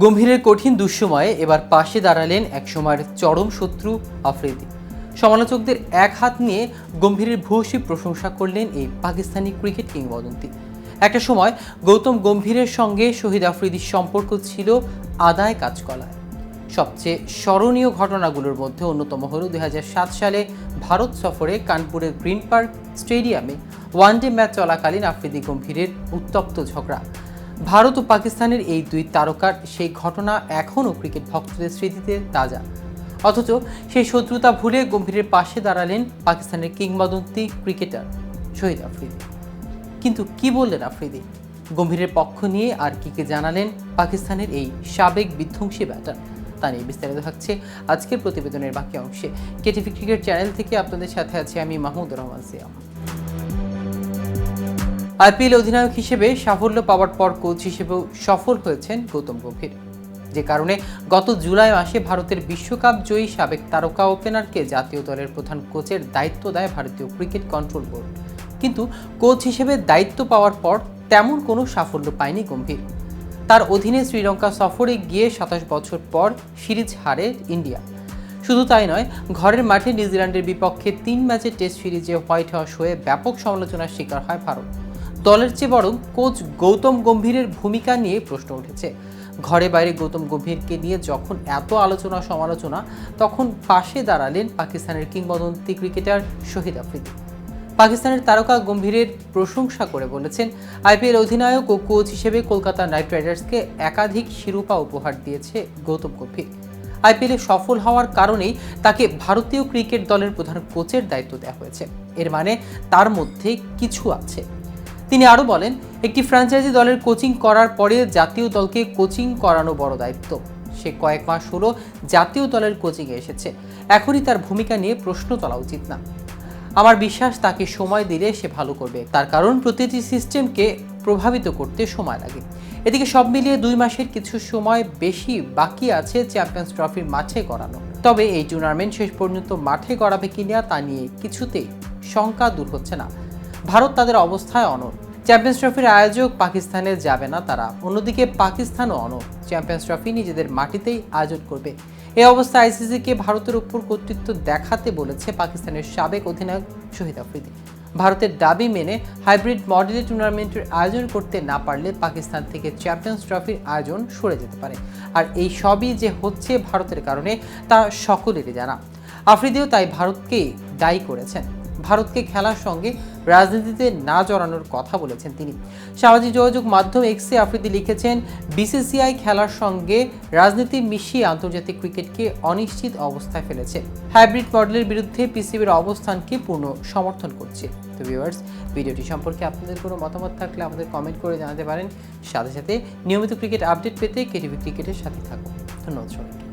গম্ভীরের কঠিন দুঃসময়ে এবার পাশে দাঁড়ালেন একসময়ের চরম শত্রু আফ্রিদি। সমালোচকদের এক হাত নিয়ে গম্ভীরের ভূয়সী প্রশংসা করলেন এই পাকিস্তানি ক্রিকেট কিংবদন্তি। একটা সময় গৌতম গম্ভীরের সঙ্গে শহীদ আফ্রিদির সম্পর্ক ছিল আদায় কাজকলায়। সবচেয়ে স্মরণীয় ঘটনাগুলোর মধ্যে অন্যতম হল 2007 সালে ভারত সফরে কানপুরের গ্রিন পার্ক স্টেডিয়ামে ওয়ানডে ম্যাচ চলাকালীন আফ্রিদি গম্ভীরের উত্তপ্ত ঝগড়া। ভারত ও পাকিস্তানের এই দুই তারকার সেই ঘটনা এখনও ক্রিকেট ভক্তদের স্মৃতিতে তাজা। অথচ সেই শত্রুতা ভুলে গম্ভীরের পাশে দাঁড়ালেন পাকিস্তানের কিংবদন্তি ক্রিকেটার শহীদ আফ্রিদি। কিন্তু কি বললেন আফ্রিদি? গম্ভীরের পক্ষ নিয়ে আর কি জানালেন পাকিস্তানের এই সাবেক বিধ্বংসী ব্যাটার? তা নিয়ে বিস্তারিত থাকছে আজকের প্রতিবেদনের বাকি অংশে। কেটিভি ক্রিকেট চ্যানেল থেকে আপনাদের সাথে আছি আমি মাহমুদুর রহমান সিয়াম। আইপিএল অধিনায়ক হিসেবে সাফল্য পাওয়ার পর কোচ হিসেবেও সফল হয়েছেন গৌতম গম্ভীর, যে কারণে গত জুলাই মাসে ভারতের বিশ্বকাপ জয়ী সাবেক তারকা ওপেনারকে জাতীয় দলের প্রধান কোচের দায়িত্ব দেয় ভারতীয় ক্রিকেট কন্ট্রোল বোর্ড। কিন্তু কোচ হিসেবে দায়িত্ব পাওয়ার পর তেমন কোনো সাফল্য পায়নি গম্ভীর। তার অধীনে শ্রীলঙ্কা সফরে গিয়ে 27 বছর পর সিরিজ হারে ইন্ডিয়া। শুধু তাই নয়, ঘরের মাঠে নিউজিল্যান্ডের বিপক্ষে 3 ম্যাচের টেস্ট সিরিজে হোয়াইট হাউস হয়ে ব্যাপক সমালোচনার শিকার হয় ভারত। দলের চেয়ে বরং কোচ গৌতম গম্ভীরের ভূমিকা নিয়ে প্রশ্ন উঠেছে। ঘরে বাইরে গৌতম গম্ভীরকে নিয়ে যখন এত আলোচনা সমালোচনা, তখন পাশে দাঁড়ালেন পাকিস্তানের কিংবদন্তি ক্রিকেটার শহীদ আফ্রিদি। পাকিস্তানের তারকা গম্ভীরের প্রশংসা করে বলেছেন, আইপিএল অধিনায়ক ও কোচ হিসেবে কলকাতা নাইট রাইডার্সকে একাধিক শিরোপা উপহার দিয়েছে গৌতম গম্ভীর। আইপিএলে সফল হওয়ার কারণেই তাকে ভারতীয় ক্রিকেট দলের প্রধান কোচের দায়িত্ব দেওয়া হয়েছে। এর মানে তার মধ্যে কিছু আছে। তিনি আরও বলেন, একটি ফ্র্যাঞ্চাইজি দলের কোচিং করার পরে জাতীয় দলকে কোচিং করানো বড় দায়িত্ব। সে কয়েক মাস হলো জাতীয় দলের কোচিংয়ে এসেছে, এখনই তার ভূমিকা নিয়ে প্রশ্ন তোলা উচিত না। আমার বিশ্বাস তাকে সময় দিলে সে ভালো করবে, তার কারণ প্রতিটি সিস্টেমকে প্রভাবিত করতে সময় লাগে। এদিকে সব মিলিয়ে 2 মাসের কিছু সময় বেশি বাকি আছে চ্যাম্পিয়ন্স ট্রফির মাঠে গড়ানো। তবে এই টুর্নামেন্ট শেষ পর্যন্ত মাঠে গড়াবে কিনা তা নিয়ে কিছুতেই শঙ্কা দূর হচ্ছে না। ভারত তাদের অবস্থায় অনড়। চ্যাম্পিয়ন্স ট্রফির আয়োজক পাকিস্তানে যাবে না তারা, অন্যদিকে পাকিস্তানও অনড়। চ্যাম্পিয়ন্স ট্রফি নিজেদের মাটিতেই আয়োজন করবে। এই অবস্থায় আইসিসিকে ভারতের উপর কর্তৃত্ব দেখাতে বলেছে পাকিস্তানের সাবেক অধিনায়ক শহীদ আফ্রিদি। ভারতের দাবি মেনে হাইব্রিড মডেলে টুর্নামেন্টের আয়োজন করতে না পারলে পাকিস্তান থেকে চ্যাম্পিয়ন্স ট্রফির আয়োজন সরে যেতে পারে। আর এই সবই যে হচ্ছে ভারতের কারণে তা সকলেরই জানা। আফ্রিদিও তাই ভারতকেই দায়ী করেছেন। ভারতকে খেলার সঙ্গে রাজনীতিতে না জড়ানোর কথা বলেছেন তিনি। সামাজিক যোগাযোগ মাধ্যম এক্সে আফ্রিদি লিখেছেন, বিসিসিআই খেলার সঙ্গে রাজনীতি মিশিয়ে আন্তর্জাতিক ক্রিকেটকে অনিশ্চিত অবস্থায় ফেলেছে। হাইব্রিড মডেলের বিরুদ্ধে পিসিবির অবস্থানকে পূর্ণ সমর্থন করছে। তো ভিউয়ার্স, ভিডিওটি সম্পর্কে আপনাদের কোনো মতামত থাকলে আমাদের কমেন্ট করে জানাতে পারেন। সাথে সাথে নিয়মিত ক্রিকেট আপডেট পেতে কেটিভি ক্রিকেটের সাথে থাকুন। ধন্যবাদ সবাইকে।